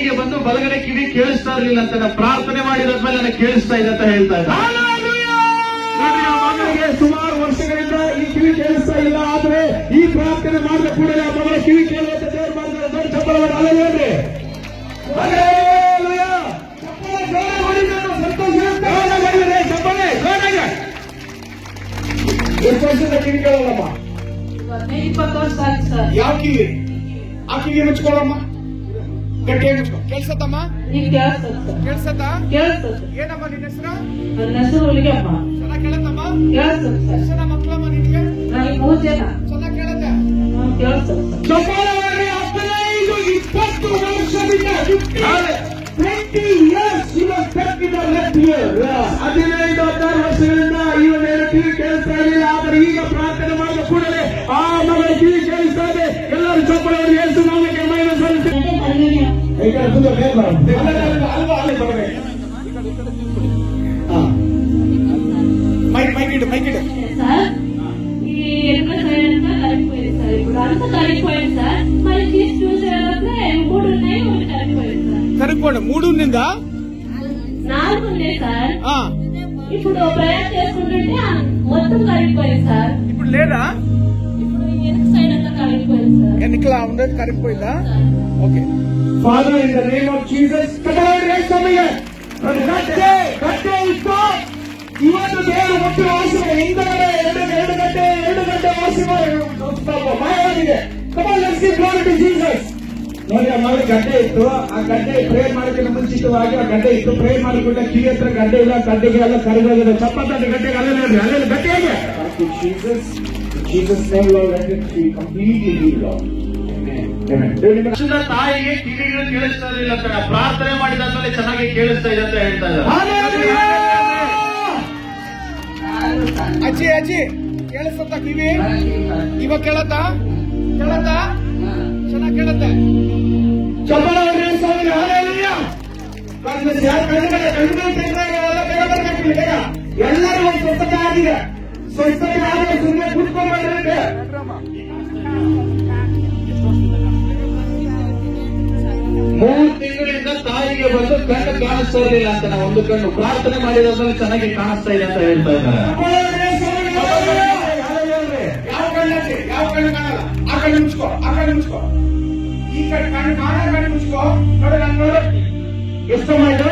ತಾಯಿಗೆ ಬಂದು ಬಲಗಡೆ ಕಿವಿ ಕೇಳಿಸ್ತಾ ಇರಲಿಲ್ಲ ಅಂತ, ನಾವು ಪ್ರಾರ್ಥನೆ ಮಾಡಿರೋದ್ಮೇಲೆ ನನಗೆ ಕೇಳಿಸ್ತಾ ಇದೆ ಅಂತ ಹೇಳ್ತಾ ಇದ್ದಾರೆ. ಮಗನಿಗೆ ಸುಮಾರು ವರ್ಷಗಳಿಂದ ಈ ಕಿವಿ ಕೇಳಿಸ್ತಾ ಇಲ್ಲ, ಆದ್ರೆ ಈ ಪ್ರಾರ್ಥನೆ ಮಾಡಿದ ಕೂಡಲೇ ಆ ಮಗಳ ಕಿವಿ ಕೇಳುವಂತೆ ದೇವರು ಮಾಡಿದ್ರೆ ದೊಡ್ಡ ಚಪ್ಪಲವನ್ನು ಅಲ್ಲೇ ಎಷ್ಟು ವರ್ಷದ ಕಿವಿ ಕೇಳಲ್ಲಮ್ಮ? 20 ವರ್ಷ ಆಯ್ತು ಸರ್. ಯಾವ ಕಿವಿ? ಆ ಕಿವಿ ಮುಚ್ಕೊಳ್ಳಮ್ಮ, ಗಟ್ಟಿಯಾಗಿ ಮುಚ್ಕೊ. ಕೇಳಿಸತ್ತಮ್ಮ? ಈಗ ಕೇಳಿಸ್ತದ ಕೇಳಿಸತ್ತಾ? ಕೇಳಿಸ್ತದ. ಏನಮ್ಮ ನಿನ್ನ ಹೆಸರು? ನನ್ನ ಹೆಸರು ಹುಲಿಗೆಮ್ಮ. ಚೆನ್ನಾಗಿ ಕೇಳತ್ತಮ್ಮ? ಕೇಳಿಸ್ತದ ಸರ್. ಎಷ್ಟು ಜನ ಮಕ್ಕಳಮ್ಮ ನಿನಗೆ? ನನಗೆ 3 ಜನ. ಚೆನ್ನಾಗಿ ಕೇಳತ್ತೆ? ಕೇಳಿಸ್ತದ ಸರ್. 15-20 ವರ್ಷದಿಂದ 20 years you have stuck in the left ear. 15-16 ವರ್ಷಗಳಿಂದ ಇವನೇನು ಕಿವಿ ಕೇಳಿಸ್ತಾ ಇರಲಿಲ್ಲ, ಆದರೆ ಈಗ ಪ್ರಾರ್ಥನೆ ಮಾಡಿದ ಕೂಡಲೇ ಆ ಮಗಳ ಕಿವಿ ಕೇಳಿಸ್ತಾ ಇದೆ. ಎಲ್ಲರೂ ಚಪ್ಪಲವನ್ನು ಏರಿಸಿ ನಾಮಕ್ಕೆ ಮಹಿಮೆ ಸಲ್ಲಿಸಿ. మైకిడు సార్ ఈ ఎక్కడ సైడ్ కలిగిపోయింది సార్. ఇప్పుడు అంతా కలిగిపోయింది సార్. మళ్ళీ తీసి చూసేలోపే 3 ఉన్నాయి, ఒకటి కలిగిపోయింది సార్. కరిగిపోండి. 3 ఉన్నిందా? 4 ఉన్నాయి సార్. ఇప్పుడు ప్రయాణం చేసుకుంటుంటే మొత్తం కలిగిపోయింది సార్. ఇప్పుడు లేదా? ఇప్పుడు వెనక సైడ్ అంతా కలిగిపోయింది సార్. వెనకలా ఉండేది కరిగిపోయిందా? Okay. Father in the name of Jesus ಕಟ್ಟೆ ಇತ್ತು. ಇವತ್ತು ದೇವರು ಮತ್ತು ವಾಸಿಗೆ ಹಿಂದಗಡೆ 2 ಗಂಟೆ ಮಾಯವಾಗಿದೆ. ನೋಡಿ, ಆ ಮಗ ಗಡ್ಡೆ ಇತ್ತು. ಆ ಗಡ್ಡೆ ಪ್ರೇ ಮಾಡೋದಕ್ಕೆ ಮುಂಚಿತವಾಗಿ ಆ ಗಡ್ಡೆ ಇತ್ತು. ಪ್ರೇ ಮಾಡಿಕೊಂಡ ಕಿವಿ ಹತ್ರ ಗಡ್ಡೆ ಇಲ್ಲ, ಗಡ್ಡೆಗೆ ಎಲ್ಲ ಕರಿಗೋಗಿದೆ. 70 ಗಂಟೆಗೆ ಅಲ್ಲೇ ನೋಡ್ರಿ, ಅಲ್ಲೇ ಗಟ್ಟಿಯಾಗೆ ಜೀಸಸ್ ತಾಯಿಗೆ ಕಿವಿಗಳು ಕೇಳಿಸ್ತಾ ಇರಲಿಲ್ಲ ಅಂತ, ಪ್ರಾರ್ಥನೆ ಮಾಡಿದಾದ್ಮೇಲೆ ಚೆನ್ನಾಗಿ ಕೇಳಿಸ್ತಾ ಇದೆ ಅಂತ ಹೇಳ್ತಾ ಇದ್ದಾರೆ. ಅಜ್ಜಿ ಕೇಳಿಸತ್ತ ಕಿವಿ? ಇವಾಗ ಕೇಳತ್ತಾ? ಚೆನ್ನಾಗಿ ಕೇಳತ್ತೆ. ಚಪ್ಪಲ ಎಲ್ಲರೂ ಒಂದು ಸ್ವಚ್ಛತೆ ಆಗಿದೆ. ಸ್ವಚ್ಛತೆ ಆಗಿದೆ, ಸುಮ್ಮನೆ ಕೂತ್ಕೊಂಡ್ಬಂದ್ರೆ 3 ತಿಂಗಳಿಂದ ತಾಯಿಗೆ ಬಂದು ಕಣ್ಣು ಕಾಣಿಸ್ತಾ ಇರಲಿಲ್ಲ ಅಂತ, ನಾವು ಒಂದು ಕಣ್ಣು ಪ್ರಾರ್ಥನೆ ಮಾಡಿರೋದ್ರಲ್ಲಿ ಚೆನ್ನಾಗಿ ಕಾಣಿಸ್ತಾ ಇದೆ ಅಂತ ಹೇಳ್ತಾ ಇದ್ದಾರೆ. ಯಾವ ಕಣ್ಣು ಕಾಣಲ್ಲ? ಆ ಕಣ್ಣು ಮುಚ್ಕೋ. ಈ ಕಣ್ಣು ಮುಚ್ಕೋ. ನೋಡಿ, ನಾನು ನೋಡು ಎಷ್ಟಮ್ಮ ಇದು?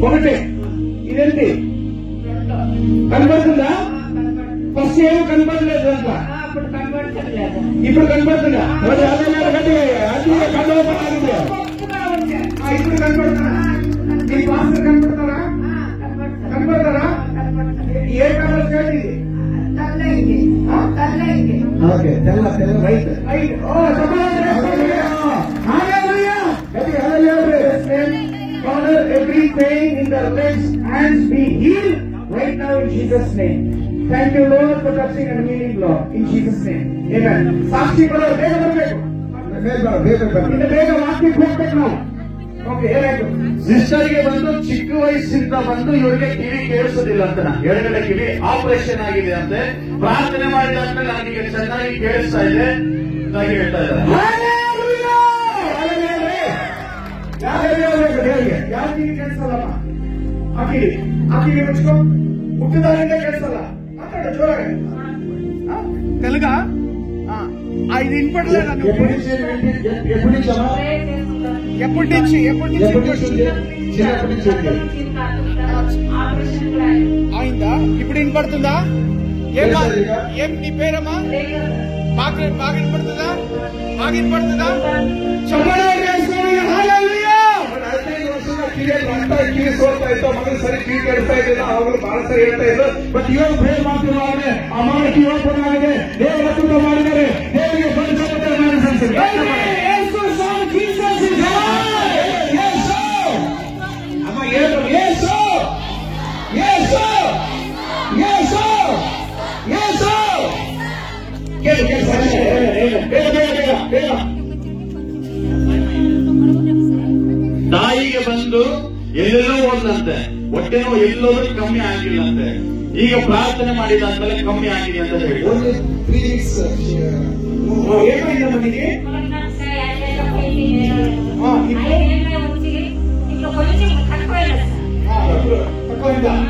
1. ಇದೆಂತಿ కనబడుతుందా? ఫస్ట్ ఏమో కనబడలేదు అంట, ఇప్పుడు కనబడుతుందా? మరి అదే గట్టిగా కళ్ళు ఓపెన్ ఆగింది. ఇప్పుడు కనబడుతుందా? మీ పాస్టర్ కనబడతారా? ఏ కలర్ షర్ట్ ఇది? ఓకే, తెల్ల right. Father, every pain in the legs, hands be healed right now in Jesus' name. Thank you, Lord, for touching and healing, Lord, in Jesus' name. Amen. ಸಾಕ್ಷಿ ಬರೋದು ಬೇಗ ಬರಬೇಕು. ಇನ್ನು ಬೇಗ ವಾಕ್ಯಕ್ಕೆ ಹೋಗ್ಬೇಕು ನಾವು. ಓಕೆ, ಏನಾಯ್ತು? ಸಿಸ್ಟರ್ಗೆ ಬಂದು ಚಿಕ್ಕ ವಯಸ್ಸಿಂದ ಬಂದು ಇವರಿಗೆ ಕಿವಿ ಕೇಳಿಸೋದಿಲ್ಲ ಅಂತ, ಎಡಗಡೆ ಕಿವಿ ಆಪರೇಷನ್ ಆಗಿದೆ ಅಂತೆ. ಪ್ರಾರ್ಥನೆ ಮಾಡಿದಾದ್ಮೇಲೆ ನನಗೆ ಚೆನ್ನಾಗಿ ಕೇಳಿಸ್ತಾ ಇದೆ ಅಂತ ಹೇಳ್ತಾ ಇದ್ದಾರೆ. ಯಾವ ಕಿವಿ ಕೇಳಿಸಲ್ಲಮ್ಮ? ಆ ಕಿವಿ ಮುಚ್ಕೊ. ಹುಟ್ಟಿದಾರಿಂದ ಕೇಳಿಸಲ್ಲ. ಮಾತಾಡ ಜೋರಾಗ. తెలుగా? ఇది వినపడలేదు. ఎప్పటి నుంచి అయిందా? ఇప్పుడు వినపడుతుందా? ఏం నీ పేరమ్మా? బాగా వినపడుతుందా? ಕಿವಿ ಸೋಲ್ತಾ ಇತ್ತು, ಮಗನ ಸರಿ ಕಿವಿ ಕೇಳ್ತಾ ಇದ್ದಿಲ್ಲ, ಅವರು ಬಹಳ ಸರಿ ಹೇಳ್ತಾ ಇದ್ರು. ಬಟ್ ಇವಾಗ ಪ್ರೇರ್ ಮಾಡ್ತಿರುವಾಗಲೇ ಆ ಮಗನ ಕಿವಿ ಓಪನ್ ಆಗಿದೆ. ದೇವರ ಅದ್ಭುತ ಮಾಡಿದ್ದಾರೆ. ದೇವರಿಗೆ ಅಮ್ಮ ಏನು ತಾಯಿಗೆ ಬಂದು ಎಲ್ಲೆಲ್ಲೋ ಹೋದಂತೆ, ಹೊಟ್ಟೆನೋ ಎಲ್ಲೋದ್ರೂ ಕಮ್ಮಿ ಆಗಿಲ್ಲಂತೆ. ಈಗ ಪ್ರಾರ್ಥನೆ ಮಾಡಿದಾದ್ಮೇಲೆ ಕಮ್ಮಿ ಆಗಿದೆ ಅಂತ ಹೇಳಿ.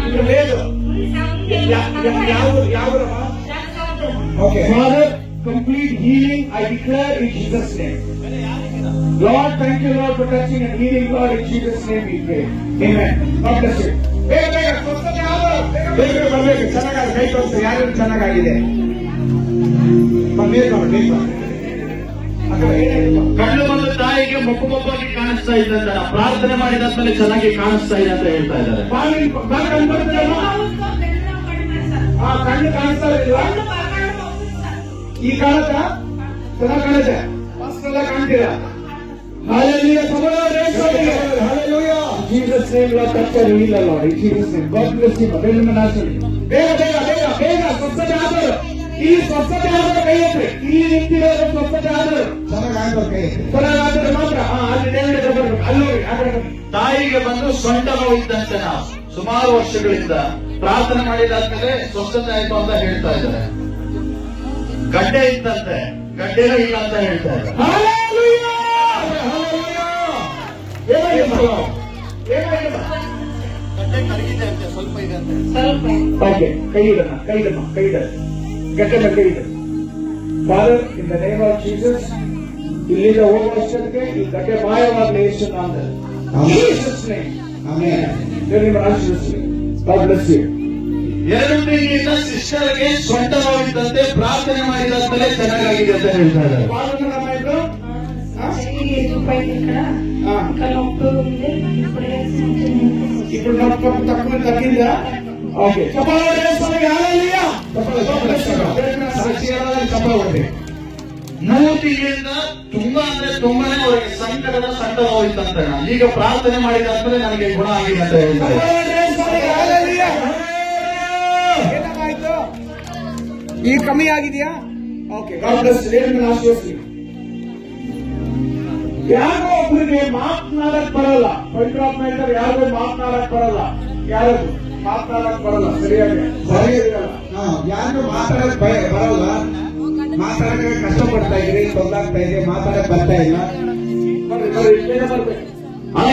ఇక్కడ లేదు. Okay. Father, complete healing I declare in Jesus' name. Lord, thank you, Lord, for touching and healing, Lord, in Jesus' name we pray. Amen. God bless you. ಬೇಗ ಸ್ವಸ್ಥತೆ ಆದರೂ ಬೇಗ ಬರಬೇಕು. ಚೆನ್ನಾಗಿ ಕೈ ತೋರಿಸಿ ಯಾರು ಚೆನ್ನಾಗಿದೆ. ಕಣ್ಣು ಬಂದ ತಾಯಿಗೆ ಮೊಬ್ಬೊಬ್ಬಾಗಿ ಕಾಣಿಸ್ತಾ ಇದ್ದಂತ ಪ್ರಾರ್ಥನೆ ಮಾಡಿದಾದ್ಮೇಲೆ ಚೆನ್ನಾಗಿ ಕಾಣಿಸ್ತಾ ಇದೆ ಅಂತ ಹೇಳ್ತಾ ಇದ್ದಾರೆ. ಕಣ್ಣು ಕಾಣಿಸ್ತಾ ಇಲ್ಲ. ಈ ಕಾಣುತ್ತಾ ಚೆನ್ನಾಗಿ ಕಾಣುತ್ತೆ. ಎಲ್ಲ ಕಾಣ್ತೀರಾ? Hallelujah. Hallelujah. Jesus' name, Lord, touch and heal, Lord. In Jesus' name. God bless you. ಬೇಗ ಸ್ವಸ್ಥತೆ ಆದರು. ಈ ಸ್ವಸ್ಥತೆ ಆದರೂ ಕೈ ಎತ್ತಿ. ಇಲ್ಲಿ ನಿಂತಿರೋದು ಸ್ವಸ್ಥತೆ ಆದರು. ಚೆನ್ನಾಗಾದ್ರೆ ಮಾತ್ರ ಅಲ್ಲಿ ದೇವರಿಗೆ ಬರಬೇಕು. ಅಲ್ಲಿ ತಾಯಿಗೆ ಬಂದು ಸೊಂಟ ನೋವು ಇದ್ದಂತೆ ನಾವು ಸುಮಾರು ವರ್ಷಗಳಿಂದ ಪ್ರಾರ್ಥನೆ ಮಾಡಿದಾದ್ಮೇಲೆ ಸ್ವಸ್ಥತೆ ಆಯ್ತು ಅಂತ ಹೇಳ್ತಾ ಇದ್ದಾರೆ. ಗಡ್ಡೆ ಇದ್ದಂತೆ ಗಡ್ಡೆನೂ ಇಲ್ಲ ಅಂತ ಹೇಳ್ತಾ ಇದ್ದಾರೆ. ಗಡ್ಡೆ ಕರಗಿದೆ ಅಂತೆ, ಸ್ವಲ್ಪ ಇದೆ ಅಂತೆ. ಕೈ ಗಡ್ಡೆ ಕೈ ಇದೆ. Father, in the name of Jesus, ಇಲ್ಲಿಂದ ಹೋಗುವಷ್ಟಕ್ಕೆ ಈ ಗಡ್ಡೆ ಮಾಯವಾಗಲಿ ಯೇಸು ನಾಮದಲ್ಲಿ. Jesus name. ಆಮೆನ್. ದೇವರ ಆಶೀರ್ವದಿಸಲಿ. God bless you. 2 ತಿಂಗಳಿಂದ ಸಿಸ್ಟರ್ಗೆ ಸೊಂಟ ನೋವಿದ್ದಂತೆ ಪ್ರಾರ್ಥನೆ ಮಾಡಿದಾದ್ಮೇಲೆ ಚೆನ್ನಾಗಿದೆ ಅಂತ ಹೇಳ್ತಾ ಇದ್ದಾರೆ. ఇప్పుడు తక్కువ తగ్గిందా? ఓకే. ಮೂತಿಯಿಂದ ತುಂಬಾ ಅಂದ್ರೆ ತುಂಬಾನೇ ಅವರಿಗೆ ಸಂಕಟದ ಸಣ್ಣ ನೋವಿತ್ತಂತೆ. ಈಗ ಪ್ರಾರ್ಥನೆ ಮಾಡಿದಾದ್ಮೇಲೆ ನನಗೆ ಗುಣ ಆಗಿದೆ ಅಂತ ಹೇಳ್ತಾರೆ. ಈಗ ಕಮ್ಮಿ ಆಗಿದೆಯಾ? ಓಕೆ. ಯಾರೋ ಒಬ್ಬರಿಗೆ ಮಾತನಾಡಕ್ ಬರಲ್ಲ. ಪವಿತ್ರಾತ್ಮ ಹೇಳ್ತಾರೆ ಯಾರಿಗೂ ಮಾತನಾಡಕ್ ಬರಲ್ಲ. ಯಾರಿಗೂ ಮಾತನಾಡಕ್ ಬರಲ್ಲ. ಸರಿಯಾಗಿ ಯಾರು ಮಾತಾಡಕ್ ಬರಲ್ಲ, ಮಾತಾಡಕ್ಕೆ ಕಷ್ಟಪಡ್ತಾ ಇದ್ರಿ, ತೊಂದಾಗ್ತಾ ಇದೆ, ಮಾತಾಡಕ್ ಬರ್ತಾ ಇಲ್ಲ. ಬರ್ಬೇಕು.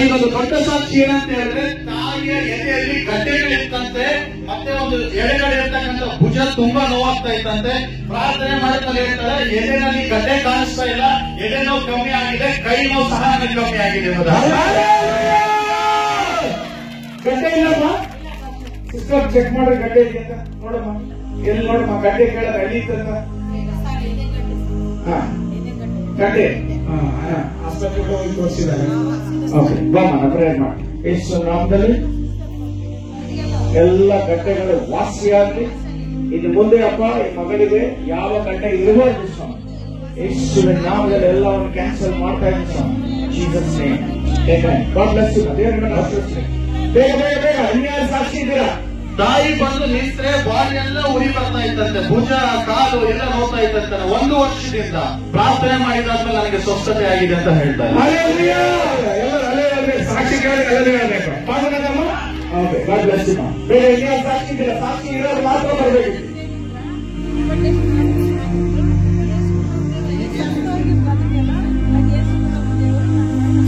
ಇನ್ನೊಂದು ದೊಡ್ಡ ಸಾಕ್ಷಿ ಏನಂತ ಹೇಳಿದ್ರೆ, ತಾಯಿಯ ಎದೆಯಲ್ಲಿ ಗಡ್ಡೆಗಳಿತ್ತಂತೆ, ಮತ್ತೆ ಒಂದು ಎಡೆಗಡೆ ಇರ್ತಕ್ಕಂಥ ಭುಜ ತುಂಬಾ ನೋವಾಗ್ತಾ ಇತ್ತಂತೆ. ಪ್ರಾರ್ಥನೆ ಮಾಡಿದ್ರೆ ಹೇಳ್ತಾರೆ ಎದೆನಲ್ಲಿ ಗಡ್ಡೆ ಕಾಣಿಸ್ತಾ ಇಲ್ಲ, ಎದೆ ನೋವು ಕಮ್ಮಿ ಆಗಿದೆ, ಕೈ ನೋವು ಸಹ ನನಗೆ ಕಮ್ಮಿ ಆಗಿದೆ. ಗಡ್ಡೆ ಇಲ್ಲಮ್ಮ ಸಿಸ್ಟರ್, ಚೆಕ್ ಮಾಡ್ರಿ ಗಡ್ಡೆ ಇದೆ ಅಂತ. ನೋಡಮ್ಮ, ಎಲ್ಲಿ ನೋಡಮ್ಮ ಗಡ್ಡೆ ಕೇಳಲ್ಲ ಅಳೀತಂತ. ಗಡ್ಡೆ ಹಾಸ್ಪಿಟಲ್ ಹೋಗಿ ತೋರಿಸಿದ್ದಾರೆ. ಓಕೆ, ಬಾಮ ಪ್ರೇಯರ್ ಮಾಡಿ. ಯೇಸು ನಾಮದಲ್ಲಿ ಎಲ್ಲ ಗಡ್ಡೆಗಳು ವಾಸಿಯಾಗಲಿ. ಇನ್ನು ಮುಂದೆ ಅಪ್ಪ ಈ ಮಗಳಿಗೆ ಯಾವ ಗಡ್ಡೆ ಇರಬಾರ್ದು ಸ್ವಾಮಿ. ಯೇಸುವಿನ ನಾಮದಲ್ಲಿ ಎಲ್ಲವನ್ನು ಕ್ಯಾನ್ಸಲ್ ಮಾಡ್ತಾ ಇದ್ದೀನಿ ಸ್ವಾಮಿ. Jesus name. Amen. God bless you. ದೇವರನ್ನ ಆಶೀರ್ವದಿಸಲಿ. ಬೇಗ ಬೇಗ ಬೇಗ. ಇನ್ಯಾರು ಸಾಕ್ಷಿ ಇದ್ದೀರಾ? ತಾಯಿ ಬಂದು ನಿಂತ್ರೆ ಬಾಡಿ ಎಲ್ಲ ಉರಿ ಬರ್ತಾ ಇತ್ತಂತೆ, ಭುಜ ಕಾಲು ಎಲ್ಲ ನೋಡ್ತಾ ಇತ್ತಂತೆ. 1 ವರ್ಷದಿಂದ ಪ್ರಾರ್ಥನೆ ಮಾಡಿದಾದ್ಮೇಲೆ ನನಗೆ ಸ್ವಸ್ಥತೆ ಆಗಿದೆ ಅಂತ ಹೇಳ್ತಾರೆ. ಸಾಕ್ಷಿ ಕೇಳಿ ಎಲ್ಲರೂ ಹೇಳ್ಬೇಕು. Okay, God bless you. ಬೇಗ ಇನ್ಯಾರು ಸಾಕ್ಷಿ ಇದ್ದೀರಾ? ಸಾಕ್ಷಿ ಇರೋರು ಮಾತ್ರ ಬರಬೇಕು.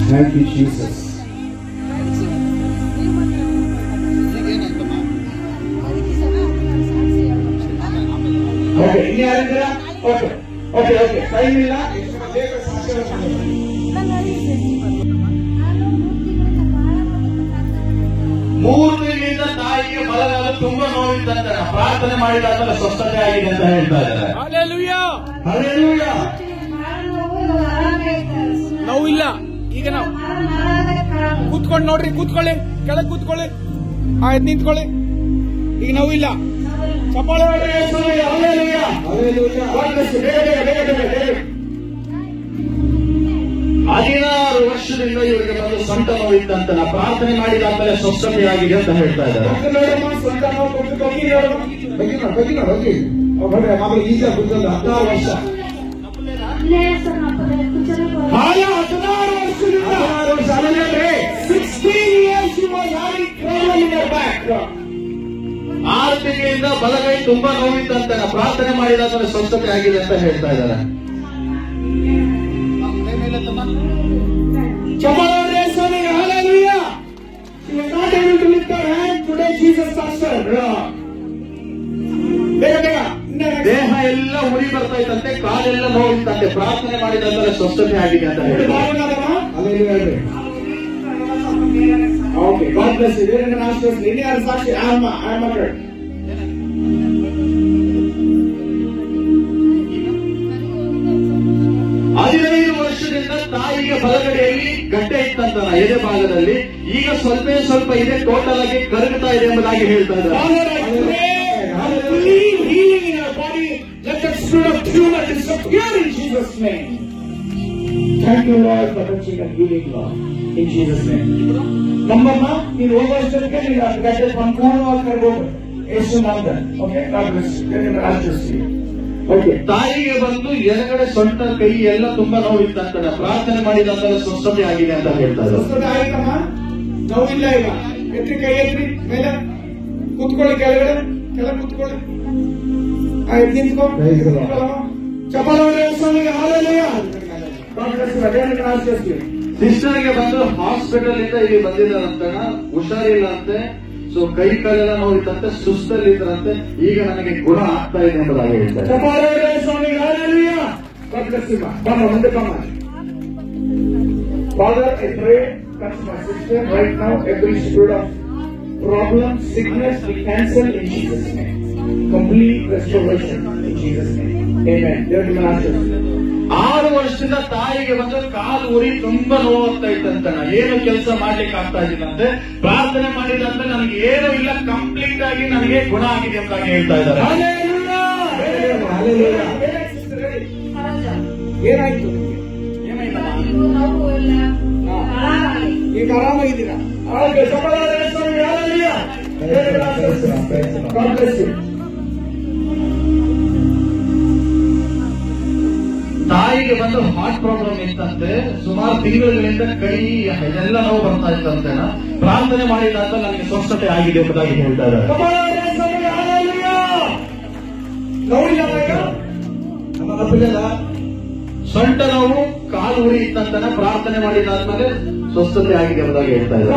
Thank you Jesus. ಓಕೆ, ಇನ್ಯಾರಿದ್ದೀರಾ? ಓಕೆ ಓಕೆ ಓಕೆ, ಟೈಮ್ ಇಲ್ಲ. ಮೂರು ತಿಂಗಳಿಂದ ತಾಯಿಗೆ ಬಲಗಾಲ ತುಂಬಾ ನೋವಿತ್ತಂತೆ. ಪ್ರಾರ್ಥನೆ ಮಾಡಿದಾದ್ಮೇಲೆ ಸ್ವಸ್ಥತೆ ಆಗಿದೆ ಅಂತ ಹೇಳ್ತಾ ಇದ್ದಾರೆ. ನೋವಿಲ್ಲ ಈಗ. ನಾವು ಕೂತ್ಕೊಂಡು ನೋಡ್ರಿ, ಕೂತ್ಕೊಳ್ಳಿ, ಕೆಳಗೆ ಕೂತ್ಕೊಳ್ಳಿ, ಆಯ್ತು ನಿಂತ್ಕೊಳ್ಳಿ. ಈಗ ನೋವಿಲ್ಲ. ಚಪ್ಪಾಳೆ ಹೊಡ್ರಿ. 16 ವರ್ಷದಿಂದ ಇವರಿಗೆ ಬಂದು ಸೊಂಟ ನೋವಿತ್ತಂತ. ಪ್ರಾರ್ಥನೆ ಮಾಡಿದಾದ್ಮೇಲೆ ಸ್ವಸ್ಥತೆ ಆಗಿದೆ ಅಂತ ಹೇಳ್ತಾ ಇದ್ದಾರೆ. ಮಾಮೂಲಿ ಈಜ ಕೂತ್ಕೊಂಡು 16 ವರ್ಷ. 6 ತಿಂಗಳಿಂದ ಬಲಗೈ ತುಂಬಾ ನೋವಿತ್ತಂತೆ. ಪ್ರಾರ್ಥನೆ ಮಾಡಿದಾದ್ಮೇಲೆ ಸ್ವಸ್ಥತೆ ಆಗಿದೆ ಅಂತ ಹೇಳ್ತಾ ಇದ್ದಾರೆ. Hallelujah. You are not able to lift your hand today. Jesus ಬೇಗ ಬೇಗ ದೇಹ ಎಲ್ಲ ಉರಿ ಬರ್ತಾ ಇತ್ತಂತೆ, ಕಾಲೆಲ್ಲ ನೋವಿತ್ತಂತೆ. ಪ್ರಾರ್ಥನೆ ಮಾಡಿದಂತೆ ಸ್ವಸ್ಥತೆ ಆಗಿದೆ ಅಂತ ಹೇಳಿ. Okay, God bless you. ಬೇರೆ ಆಶೀರ್ವದಿಸಿ. ಇನ್ಯಾರು ಸಾಕ್ಷಿ? ಆಮ್ಮ ಮಕ್ಕಳು. ಹದಿನೈದು ವರ್ಷದಿಂದ ತಾಯಿಗೆ ಬಲಗಡೆಯಲ್ಲಿ ಗಡ್ಡೆ ಇತ್ತಂತ ಎದೆ ಭಾಗದಲ್ಲಿ, ಈಗ ಸ್ವಲ್ಪ ಇದೆ, ಟೋಟಲ್ ಆಗಿ ಕರಗುತ್ತಾ ಇದೆ ಎಂಬುದಾಗಿ ಹೇಳ್ತಾ ಇದ್ದಾರೆ. Thank you, Lord, for touching and healing, Lord, in Jesus' name. ನಮ್ಮಮ್ಮ ನೀನು ಹೋಗೋಷ್ಟಕ್ಕೆ ನೀನು ಅದು ಗಡ್ಡೆ ಸಂಪೂರ್ಣವಾಗಿ ಕರ್ಬೋದು. ಯೇಸು ನಾಮದಲ್ಲಿ. Okay, God bless you. ಆಶೀರ್ವದಿಸಿ. ಓಕೆ, ತಾಯಿಗೆ ಬಂದು ಎಡಗಡೆ ಸೊಂಟ ಕೈ ಎಲ್ಲ ತುಂಬಾ ನೋವಿತ್ತಂತ, ಪ್ರಾರ್ಥನೆ ಮಾಡಿದಂತ ಸ್ವಸ್ಥತೆ ಆಗಿದೆ ಅಂತ ಹೇಳ್ತಾ ಇದ್ದಾರೆ. ಸ್ವಸ್ಥತೆ ಆಯ್ತಮ್ಮ, ನೋವಿಲ್ಲ ಈಗ. ಎತ್ತಿ ಕೈ ಎತ್ತಿ ಮೇಲೆ ಕೂತ್ಕೊಳ್ಳಿ, ಕೆಳಗಡೆ ಕೂತ್ಕೊಳ್ಳಿ. ಆಯ್ತು, ನಿಂತ್ಕೊ. ಚಪಾಲ ಸ್ವಾಮಿಗೆ ಹಾಲೆಲೂಯಾ. ಸಿಸ್ಟರ್ಗೆ ಬಂದು ಹಾಸ್ಪಿಟಲ್ ಇಂದ ಇಲ್ಲಿ ಬಂದಿದ್ದಾರಂತ, ಹುಷಾರಿಲ್ಲ ಅಂತೆ. ಸೊ ಕೈ ಕಾಲೆಲ್ಲ ನೋವಿತ್ತಂತೆ, ಸುಸ್ತಲ್ಲಿದ್ದರಂತೆ. ಈಗ ನನಗೆ ಗುಣ ಆಗ್ತಾ ಇದೆ ಎಂಬುದಾಗಿ ಹೇಳ್ತಾರೆ. Father, I pray, touch my sister right now. Every spirit of problem, sickness, we cancel in Jesus' name. Complete restoration in Jesus' name. Amen. 6 ವರ್ಷದಿಂದ ತಾಯಿಗೆ ಬಂದು ಕಾಲು ಉರಿ ತುಂಬಾ ನೋವಾಗ್ತಾ ಇತ್ತಂತ, ಏನು ಕೆಲಸ ಮಾಡ್ಲಿಕ್ಕೆ ಆಗ್ತಾ ಇದ್ದಿಲ್ಲಂತೆ. ಪ್ರಾರ್ಥನೆ ಮಾಡಿದಂತೆ ನನಗೆ ಏನು ಇಲ್ಲ, ಕಂಪ್ಲೀಟ್ ಆಗಿ ನನಗೆ ಗುಣ ಆಗಿದೆ ಎಂಬುದಾಗಿ ಹೇಳ್ತಾ ಇದ್ದಾರೆ. ಏನಾಯ್ತು? ಈಗ ಆರಾಮಾಗಿದ್ದೀರಾ? ತಾಯಿಗೆ ಬಂದು ಹಾರ್ಟ್ ಪ್ರಾಬ್ಲಮ್ ಇತ್ತಂತೆ, ಸುಮಾರು ತಿಂಗಳುಗಳಿಂದ ಕೈ ಎಲ್ಲ ನೋವು ಬರ್ತಾ ಇತ್ತಂತೆ. ಪ್ರಾರ್ಥನೆ ಮಾಡಿದಂತ ನನಗೆ ಸ್ವಸ್ಥತೆ ಆಗಿದೆ ಎಂಬುದಾಗಿ ಹೇಳ್ತಾ ಇದ್ದಾರೆ. ಸೊಂಟ ನೋವು, ಕಾಲು ಉರಿ ಇತ್ತಂತ, ಪ್ರಾರ್ಥನೆ ಮಾಡಿದಾದ್ಮೇಲೆ ಸ್ವಸ್ಥತೆ ಆಗಿದೆ ಎಂಬುದಾಗಿ ಹೇಳ್ತಾ ಇದ್ದಾರೆ.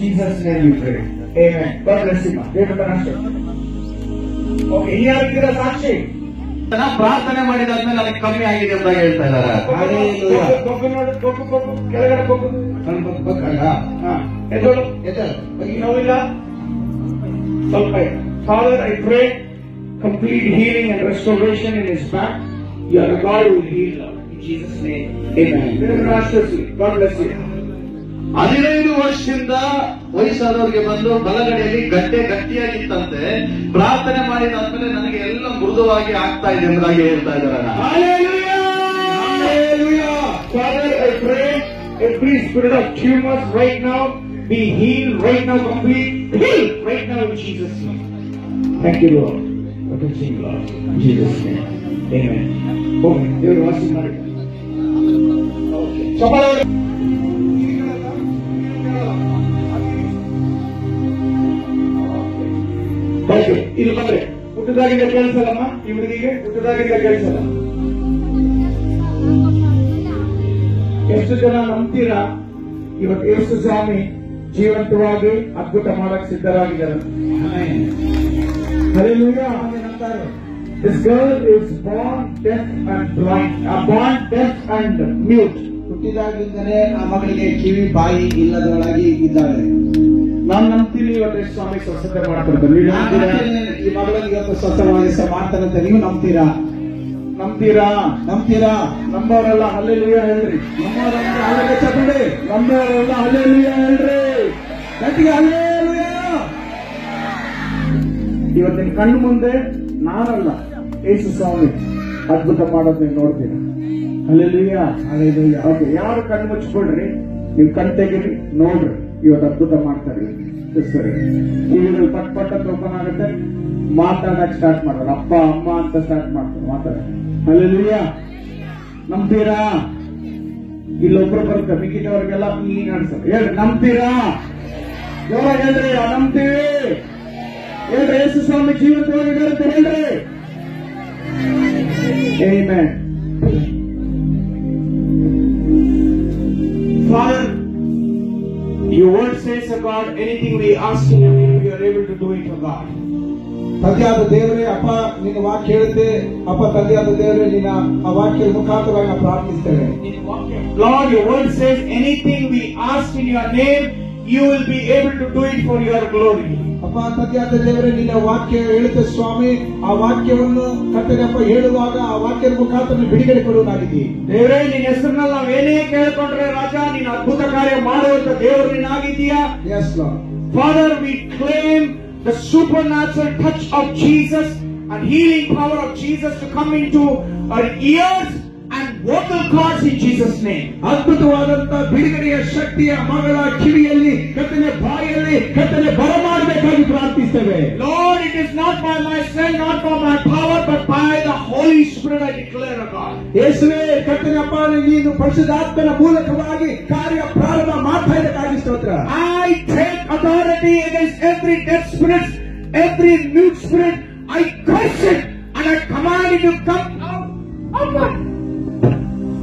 Jesus' name we pray. Amen. God bless you, ma. Okay, ಇನ್ಯಾರಿದ್ದೀರಾ ಸಾಕ್ಷಿ? ಪ್ರಾರ್ಥನೆ ಮಾಡಿದಾದ್ಮೇಲೆ ನನಗೆ ಕಮ್ಮಿ ಆಗಿದೆ ಎಂಬುದಾಗಿ ಹೇಳ್ತಾ ಇದ್ದಾರೆ. ಕೊಬ್ಬು ನೋಡು, ಕೊಬ್ಬು ಕೆಳಗಡೆ ಕೊಬ್ಬು. ಎದ್ದೋಳು, ನೋವಿಲ್ಲ ಸ್ವಲ್ಪ. Father, I pray complete healing and restoration in his back. You are a God who will heal, Lord. In Jesus' name. Amen. God bless you. 15 ವರ್ಷದಿಂದ ವಯಸ್ಸಾದವರಿಗೆ ಬಂದು ಬಲಗಡೆಯಲ್ಲಿ ಗಡ್ಡೆ ಗಟ್ಟಿಯಾಗಿತ್ತಂತೆ. ಪ್ರಾರ್ಥನೆ ಮಾಡಿದಾದ್ಮೇಲೆ ನನಗೆ ಎಲ್ಲ ಮೃದುವಾಗಿ ಆಗ್ತಾ ಇದೆ ಎಂಬುದಾಗಿ ಹೇಳ್ತಾ ಇದ್ದಾರೆ. Father, I pray every spirit of tumors right now be healed right now, complete healed right now in Jesus' name. Thank you, Lord, for touching, Lord, in Jesus' name. Amen. Okay, you are watching my. Okay. Okay, ಇಲ್ಲಿ ಬಂದ್ರೆ ಹುಟ್ಟದಾಗಿಂದ ಕೇಳಿಸಲ್ಲಮ್ಮ. ಈ ಹುಡುಗಿಗೆ ಹುಟ್ಟದಾಗಿಂದ ಕೇಳಿಸಲ್ಲ. ಎಷ್ಟು ಜನ ನಂಬ್ತೀರಾ ಇವತ್ತು ಯೇಸು ಸ್ವಾಮಿ ಜೀವಂತವಾಗಿ ಅದ್ಭುತ ಮಾಡಕ್ ಸಿದ್ಧರಾಗಿದ್ದಾರೆ? Hallelujah. This girl is born deaf and blind, born deaf and mute. ಹುಟ್ಟಿದಾಗಿಂದಲೇ ಆ ಮಗಳಿಗೆ ಕಿವಿ ಬಾಯಿ ಇಲ್ಲದವಳಾಗಿ ಇದ್ದಾಳೆ. ನಾನು ನಂಬ್ತೀನಿ ಇವತ್ತು ಸ್ವಾಮಿ ಸ್ವಸ್ಥತೆ ಮಾಡ್ತಾರೆ. ಈ ಮಗಳಿಗೆ ಇವತ್ತು ಸ್ವಸ್ಥವಾಗಿ ಮಾಡ್ತಾರಂತ ನೀವು ನಂಬ್ತೀರಾ? ನಂಬೋರೆಲ್ಲ ಹಲ್ಲೆಲೂಯಾ ಹೇಳ್ರಿ. ನಂಬೋರೆಲ್ಲ ಹಲ್ಲೆಲೂಯಾ ಹೇಳ್ರಿ. ಇವತ್ತಿನ ಕಣ್ಣು ಮುಂದೆ ನಾನಲ್ಲ, ಯೇಸು ಸ್ವಾಮಿ ಅದ್ಭುತ ಮಾಡೋದು ನೋಡ್ತೀರಾ. ಹಲ್ಲೆಲೂಯಾ. ಓಕೆ, ಯಾರು ಕಣ್ಣು ಮುಚ್ಚಿಕೊಡ್ರಿ, ನೀವು ಕಣ್ ತೆಗೀರಿ, ನೋಡ್ರಿ, ಇವತ್ತು ಅದ್ಭುತ ಮಾಡ್ತಾರೆ. ಸರಿ, ಟಿವಿಗಳು ಪಟ್ ಅಂತ ಓಪನ್ ಆಗುತ್ತೆ, ಮಾತಾಡಕ್ ಸ್ಟಾರ್ಟ್ ಮಾಡೋದು. ಅಪ್ಪ ಅಮ್ಮ ಅಂತ ಸ್ಟಾರ್ಟ್ ಮಾಡ್ತಾರೆ ಮಾತಾಡ. ಹಲ್ಲೆಲೂಯಾ. ನಂಬ್ತೀರಾ? ಇಲ್ಲೊಬ್ರು ಬರುತ್ತೆ, ಮಿಕ್ಕಿದವ್ರಿಗೆಲ್ಲ ಈಗ ಅನ್ಸಲ್ಲ. ಹೇಳ್ರಿ, ನಂಬ್ತೀರಾ? ಜೋರಾಗಿ ಹೇಳ್ರಿ, ನಂಬ್ತೀವಿ ಹೇಳ್ರಿ. ಯೇಸು ಸ್ವಾಮಿ ಜೀವಂತವಾಗಿರುತ್ತೆ ಹೇಳ್ರಿ. Amen. Father, Your word says, O God, anything we ask in your name, we are able to do it, O God. ತಂದೆಯಾದ ದೇವರೇ, ಅಪ್ಪ ನಿನ್ನ ವಾಕ್ಯ ಹೇಳುತ್ತೆ, ಅಪ್ಪ ತಂದೆಯಾದ ದೇವರೇ, ನಿನ್ನ ಆ ವಾಕ್ಯದ ಮುಖಾಂತರವಾಗಿ ನಾವು ಪ್ರಾರ್ಥಿಸ್ತೇವೆ. Lord, your word says, anything we ask in your name, you will be able to do it for your glory. ಅಪ್ಪ ತಂದೆಯಾದ ದೇವರೇ, ನಿನ್ನ ವಾಕ್ಯ ಹೇಳುತ್ತೆ ಸ್ವಾಮಿ, ಆ ವಾಕ್ಯವನ್ನು ಕರ್ತನೆಯಪ್ಪ ಹೇಳುವಾಗ ಆ ವಾಕ್ಯದ ಮುಖಾಂತರ ಬಿಡುಗಡೆ ಕೊಡುವುದಾಗಿದೆ. ದೇವರೇ, ನಿನ್ನ ಹೆಸರಿನಲ್ಲಿ ನಾವು ಏನೇ ಕೇಳಿಕೊಂಡ್ರೆ ರಾಜ, ನೀನು ಅದ್ಭುತ ಕಾರ್ಯ ಮಾಡುವಂತ ದೇವರು ನೀನಾಗಿದ್ದೀಯಾ. Yes, Lord. Father, we claim the supernatural touch of Jesus and healing power of Jesus to come into our ears and vocal cords in Jesus' name. ಅದ್ಭುತವಾದಂತ ಬಿಡುಗಡೆಯ ಶಕ್ತಿಯ ಮಗಳ ಕಿವಿಯಲ್ಲಿ, ಕರ್ತನೆ ಬಾಯಲ್ಲಿ, ಕರ್ತನೆ ಬರಮಾಡಬೇಕಾಗಿ ಪ್ರಾರ್ಥಿಸ್ತೇವೆ. Lord, it is not by my strength, not by my power, but by the Holy Spirit I declare, O God. ಯೇಸುವೇ, ಕರ್ತನೆಯಪ್ಪ, ನೀನು ಪರಿಶುದ್ಧಾತ್ಮನ ಮೂಲಕವಾಗಿ ಕಾರ್ಯ ಪ್ರಾರಂಭ ಮಾಡ್ತಾ ಇದ್ದಕ್ಕಾಗಿ ಸ್ತೋತ್ರ. I take authority against every dead spirit, every mute spirit. I curse it and I command it to come out.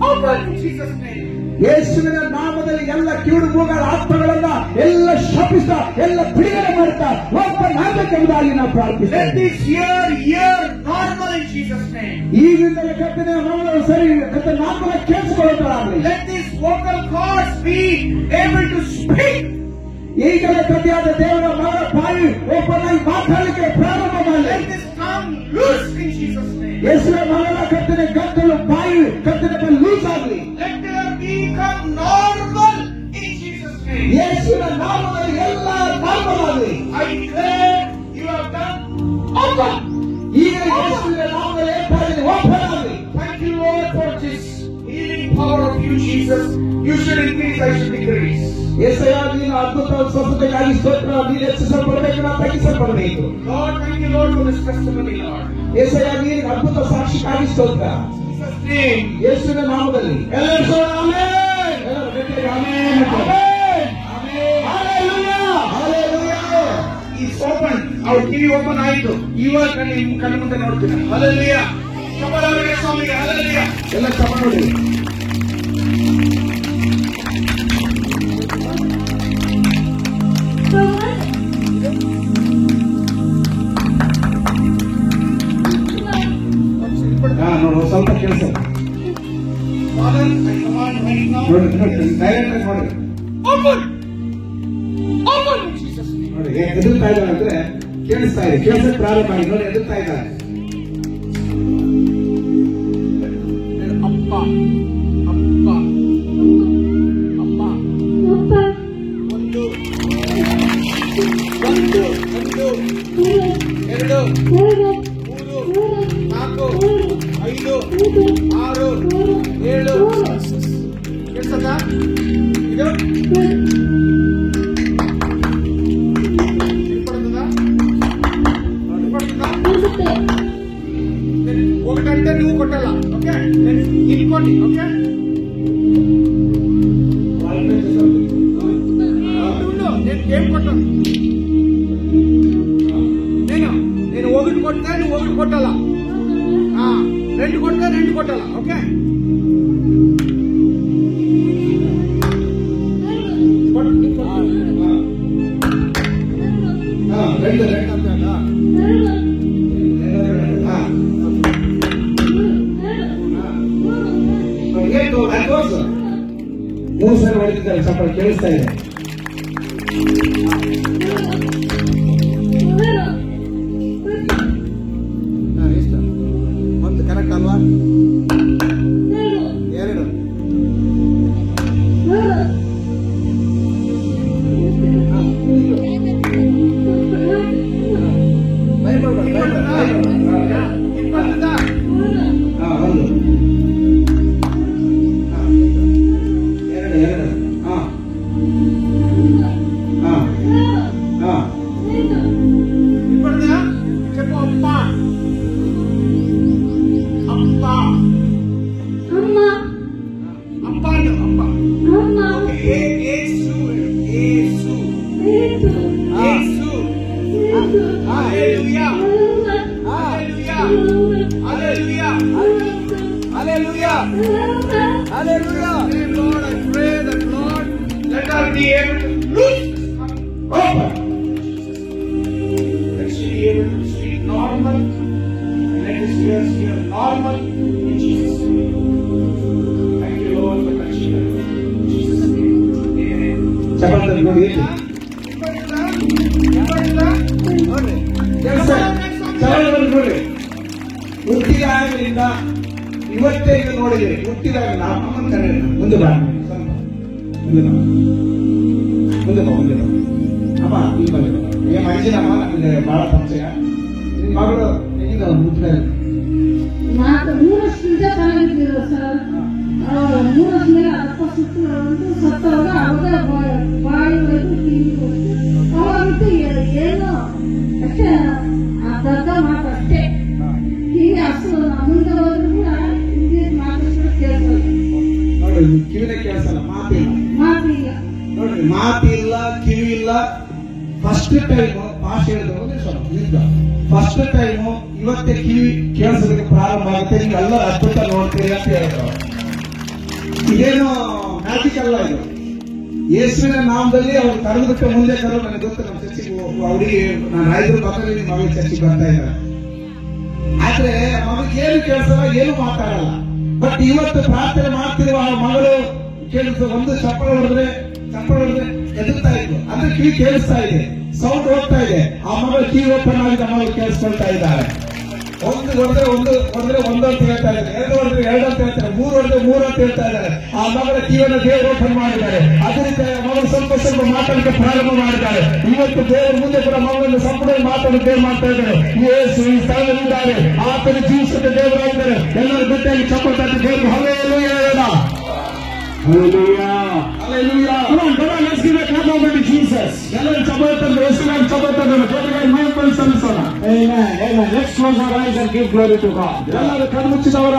Open in Jesus' name. ಯೇಸುವಿನ ನಾಮದಲ್ಲಿ ಎಲ್ಲ ಕಿವುಡು ಮೂಗರ ಆತ್ಮಗಳನ್ನ ಎಲ್ಲ ಶಪಿಸ್ತಾ, ಎಲ್ಲ ಬಿಡುಗಡೆ ಮಾಡ್ತಾ ಓಪನ್ ಆಗಬೇಕೆಂಬುದಾಗಿ ನಾವು Let ಪ್ರಾರ್ಥಿಸ್ತೇವೆ. this year normal in Jesus' name. ಈಗಿಂದಲೇ ಕರ್ತನೆ ಮಗಳು ಸರಿ ಕರ್ತನೆ ನಾಮಗಳ ಕೇಳಿಸಿಕೊಳ್ಳುತ್ತಾರಾಗಲಿ. Let these vocal cords be able to speak. ಈಗಲೇ ಕೃತಿಯಾದ ದೇವರ ಮಗಳ ಬಾಯಿ ಓಪನ್ ಆಗಿ ಮಾತಾಡಲಿಕ್ಕೆ ಪ್ರಾರಂಭ ಮಾಡಲಿ. Let this tongue loose in Jesus' name. ಯೇಸುವಿನ ಮಗಳ ಕರ್ತನೆ ಗಂಟಲು ಬಾಯಿ ಕರ್ತನೆ ಲೂಸ್ ಆಗಲಿ. Let there become normal in Jesus' name. ಯೇಸುವಿನ ನಾಮದಲ್ಲಿ ಎಲ್ಲ ನಾರ್ಮಲ್ ಆಗಲಿ. I declare you have done open. ಈಗ ಯೇಸುವಿನ ನಾಮದಲ್ಲಿ ಏರ್ಪಾಡಿದೆ, ಓಪನ್ ಆಗಲಿ. Thank you, Lord, for this healing power of you, Jesus. You should increase, I should decrease. ಯೇಸಯ್ಯ, ನೀನು ಅದ್ಭುತ ಸ್ವಸ್ಥತೆಗಾಗಿ ಸ್ತೋತ್ರ. ನೀನು ಹೆಚ್ಚಿಸಲ್ಪಡಬೇಕು, ನಾನು ತಗ್ಗಿಸಲ್ಪಡಬೇಕು. Lord, thank you, Lord, for this testimony, Lord. ಯೇಸಯ್ಯ, ನೀನು ಅದ್ಭುತ ಸಾಕ್ಷಿಗಾಗಿ ಸ್ತೋತ್ರ. Jesus' name. ಯೇಸುವಿನ ನಾಮದಲ್ಲಿ ಎಲ್ಲರೂ say amen. ಎಲ್ಲರೂ ಗಟ್ಟಿಯಾಗಿ ಆಮೆನ್ ಅಂತಾರೆ. Amen. Hallelujah. Hallelujah. It's open. Our TV open ಆಯಿತು. ಇವಾಗ ಕಣ್ಣು ಮುಂದೆ ನೋಡ್ತೀನಿ. Hallelujah. ಚಪ್ಪಲವರಿಗೆ ಸ್ವಾಮಿಗೆ Hallelujah. ಎಲ್ಲ ಚಪ್ಪಾಳೆ ಹೊಡಿ. ನೋಡು, ಸ್ವಲ್ಪ ಕೆಲಸ Father, I command right now. ನೋಡಿ, ಡೈರೆಕ್ಟ್ ಆಗಿ ಮಾಡಿ Open. Open in Jesus' name. ನೋಡಿ. ಎದುರ್ತಾ ಇದ್ದಾರೆ ಅಂದ್ರೆ ಕೇಳಿಸ್ತಾ ಇದೆ, ಕೇಳಿಸಕ್ಕೆ ಪ್ರಾರಂಭ ಮಾಡಿ. ನೋಡಿ, ಎದುರ್ತಾ ಇದ್ದಾರೆ. ಅಪ್ಪ ಒಂದು ಎರಡು ಮೂರು ನಾಲ್ಕು ಐದು ಆರು ಏಳು ಕೇಳಿಸದ ಇದು ఒకటంటే నువ్వు కొట్టాలా ఓకే ఇనుకోండి ఓకే నేను ఏం కొట్టాను నేను ఒకటి కొడితే నువ్వు ఒకటి కొట్టాలా రెండు కొడితే రెండు కొట్టాలా ఓకే రెండు ಮೂರು ಸಲ ಹೊಡೆದಿದ್ದಾರೆ, ಚಪ್ಪಲಿ ಕೇಳಿಸ್ತಾ ಇದೆ. ಒಂದು ಕರೆಕ್ಟ್ ಅಲ್ವಾ? ಎರಡು Hallelujah. Hallelujah. Lord, I pray that Lord, let her be able to loose, open. Let she be able to speak normal, and let his ears hear normal in Jesus' name. Thank you, Lord, for touching her. In Jesus' name. Amen. Chapati ನೋಡಿ ನೋಡಿ ಹುಟ್ಟಿದಾಗಲಿಂದ ಇವತ್ತೇ ಈಗ ನೋಡಿದ್ರೆ ಹುಟ್ಟಿದಾಗ ಅಮ್ಮನ ಕರೆ ಮುಂದೆ ಬಾ ಮುಂದೆ ಬಾ ಮುಂದೆ ಬಾ ಮುಂದೆ ಬಾ ಅಮ್ಮ ಇಲ್ಲಿ ಬಂದೆ ಏನ್ ಮನುಷ್ಯನಮ್ಮ ನಮಗೆ ಬಹಳ ಸಂಶಯ ನಿನ್ ಮಗಳು ಈಗ ಹುಟ್ಟಿದಾಗ ನಾನು 3 ವರ್ಷದಿಂದ ಚೆನ್ನಾಗಿದ್ದೀರ ಸರ್ 3 ವರ್ಷ ಮೇಲೆ ಅಪ್ಪ ಸುಟ್ಟು ಸತ್ತವಾಗ ಅವಾಗ ಬಾಯಿ ಒಳಗೆ ಟಿವಿ ಅವಾಗಂತೂ ಏನೋ ಅಷ್ಟೇ ಅರ್ಧ ಮಾತು ಅಷ್ಟೇ ಟಿವಿ ಅಷ್ಟು ಮುಂದೆ ಹೋದ್ರು ಕೂಡ ಹಿಂದಿ ಮಾತಷ್ಟು ಕೇಳಿಸಲ್ಲ ನೋಡ್ರಿ ಕಿವಿನ ಕೇಳಿಸಲ್ಲ ಮಾತಿಲ್ಲ ನೋಡ್ರಿ ಮಾತಿಲ್ಲ ಕಿವಿ ಇಲ್ಲ ಫಸ್ಟ್ ಟೈಮ್ ಭಾಷೆ ಹೇಳಿದ್ರು ಫಸ್ಟ್ ಟೈಮ್ ಇವತ್ತೇ ಕಿವಿ ಕೇಳಿಸೋದಕ್ಕೆ ಪ್ರಾರಂಭ ಆಗುತ್ತೆ ನೀವು ಎಲ್ಲ ಅದ್ಭುತ ನೋಡ್ತೀರಿ ಅಂತ ಹೇಳಿದ್ರು ಇದೇನು ಮ್ಯಾಜಿಕ್ ಅಲ್ಲ ಇದು ಯೇಸುವಿನ ನಾಮದಲ್ಲಿ ಅವ್ರು ಕರೆದಕ್ಕೆ ಮುಂದೆ ಕರೆದು ನನಗೆ ಗೊತ್ತು ನಮ್ಮ ಚರ್ಚಿಗೆ ಅವ್ರಿಗೆ ನಾನು ರಾಯದ್ರು ಮಕ್ಕಳಿಗೆ ನಿಮ್ಮ ಮಗಳು ಚರ್ಚಿಗೆ ಬರ್ತಾ ಇದ್ದಾರೆ ಆದ್ರೆ ಮಗಳಿಗೆ ಏನು ಕೇಳಿಸಲ್ಲ ಏನು ಮಾತಾಡಲ್ಲ ಬಟ್ ಇವತ್ತು ಪ್ರಾರ್ಥನೆ ಮಾಡ್ತಿರುವ ಆ ಮಗಳು ಕೇಳಿಸ ಒಂದು ಚಪ್ಪಳ ಹೊಡೆದ್ರೆ ಎದುರ್ತಾ ಇದ್ಲು ಅಂದ್ರೆ ಕಿವಿ ಕೇಳಿಸ್ತಾ ಇದೆ ಸೌಂಡ್ ಹೋಗ್ತಾ ಇದೆ ಆ ಮಗಳು ಕಿವಿ ಓಪನ್ ಆಗಿ ನಮ್ಮ ಮಗಳು ಕೇಳಿಸ್ಕೊಳ್ತಾ ಇದ್ದಾರೆ ಒಂದು ಹೊಡೆದ್ರೆ ಒಂದು ಅಂತ ಹೇಳ್ತಾ ಇದ್ದಾರೆ 2 ಹೊಡೆದ್ರೆ 2 ಅಂತ ಹೇಳ್ತಾರೆ 3 ಹೊಡೆದ್ರೆ 3 ಅಂತ ಹೇಳ್ತಾ ಇದ್ದಾರೆ ಆ ಮಗಳ ಕಿವಿಯನ್ನು ದೇವರು ಓಪನ್ ಮಾಡಿದ್ದಾರೆ ಅದೇ ರೀತಿ ಮಗಳು ಸ್ವಲ್ಪ ಮಾತಾಡಕ್ಕೆ ಪ್ರಾರಂಭ ಮಾಡಿದ್ದಾರೆ ಇವತ್ತು ದೇವರ ಮುಂದೆ ಕೂಡ ಮಗಳನ್ನು ಸಂಪೂರ್ಣ ಮಾತಾಡೋಕೆ ಮಾಡ್ತಾ ಇದ್ದಾರೆ ಯೇಸು ಈ ಸ್ಥಳದಲ್ಲಿದ್ದಾರೆ ಆತನ ಜೀವಿಸಿದ ದೇವರಾಗಿದ್ದಾರೆ ಎಲ್ಲರೂ ಗಟ್ಟಿಯಾಗಿ ಚಪ್ಪಲ್ತಾ ದೇವರು hallelujah Hallelujah. Come on, let's give a clap over to Jesus. ಎಲ್ಲರೂ ಚಪ್ಪಲ್ತಾರೆ ಯೇಸುವಿನ ಚಪ್ಪಲ್ತಾರೆ ದೇವರಿಗೆ ಮಹಿಮೆ ಸಲ್ಲಿಸೋಣ. Amen. Let's close our eyes and give glory to God. ಎಲ್ಲರೂ ಕಣ್ಣು ಮುಚ್ಚಿದವರ